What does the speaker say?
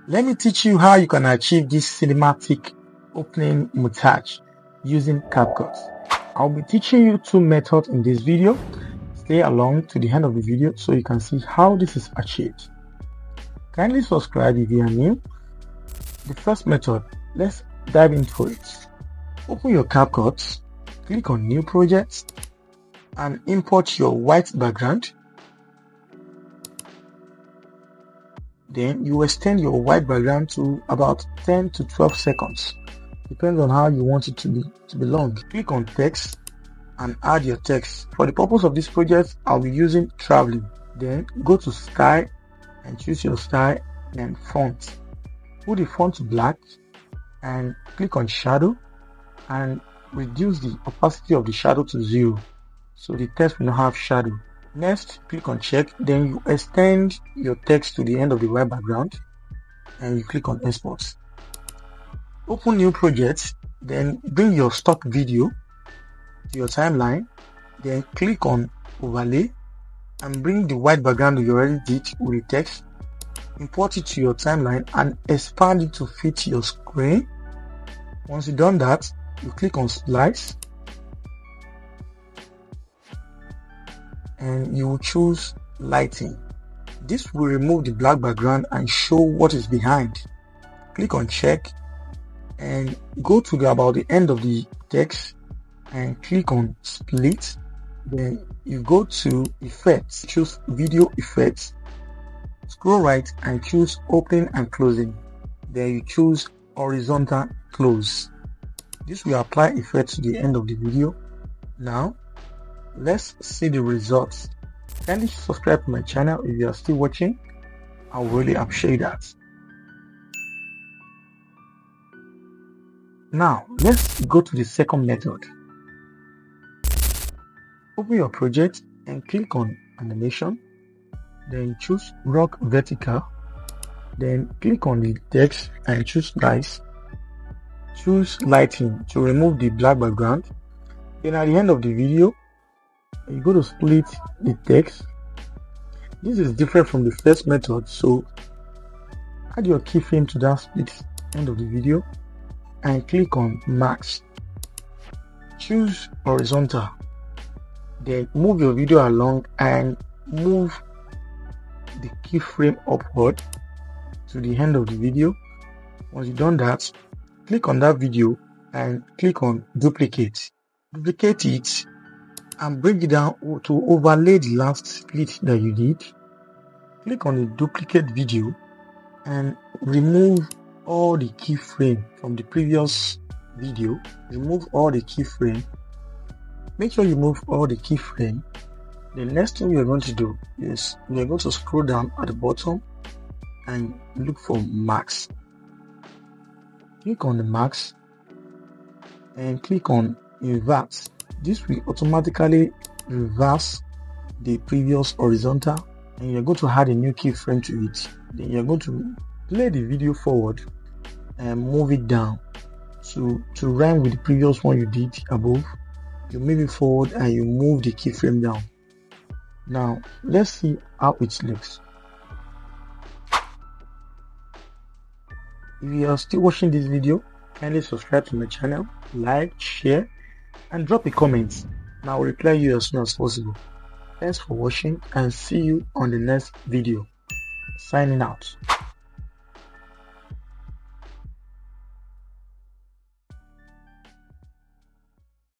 Let me teach you how you can achieve this cinematic opening montage using CapCut. I'll be teaching you two methods in this video. Stay along to the end of the video so you can see how this is achieved. Kindly subscribe if you are new. The first method, let's dive into it. Open your CapCut, click on New Project, and import your white background. Then you extend your white background to about 10 to 12 seconds. Depends on how you want it to be long. Click on text and add your text. For the purpose of this project, I'll be using traveling. Then go to style and choose your style and font. Put the font to black and click on shadow and reduce the opacity of the shadow to 0 so the text will not have shadow. Next, click on check, then you extend your text to the end of the white background and you click on export. Open new project, then bring your stock video to your timeline, then click on overlay and bring the white background you already did with the text, import it to your timeline and expand it to fit your screen. Once you've done that, you click on splice and you will choose lighting. This will remove the black background and show what is behind. Click on check and go to about the end of the text and click on split. Then you go to effects, choose video effects, scroll right and choose opening and closing. Then you choose horizontal close. This will apply effects to the end of the video. Now let's see the results. Kindly subscribe to my channel if you are still watching. I will really appreciate that. Now let's go to the second method. Open your project and click on animation, then choose rock vertical, then click on the text and choose slice. Choose lighting to remove the black background. Then at the end of the video, you go to split the text. This is different from the first method, so add your keyframe to that split end of the video and click on max. Choose horizontal, then move your video along and move the keyframe upward to the end of the video. Once you've done that, click on that video and click on duplicate. Duplicate it and bring it down to overlay the last split that you did. Click on the duplicate video and remove all the keyframe from the previous video. Remove all the keyframe. Make sure you move all the keyframe. The next thing you're going to do is you're going to scroll down at the bottom and look for max. Click on the max and click on invert. This will automatically reverse the previous horizontal and you're going to add a new keyframe to it. Then you're going to play the video forward and move it down to rhyme with the previous one you did above. You move it forward and you move the keyframe down. Now let's see how it looks. If you are still watching this video, kindly subscribe to my channel, like, share and drop a comment and I will reply you as soon as possible. Thanks for watching and see you on the next video. Signing out.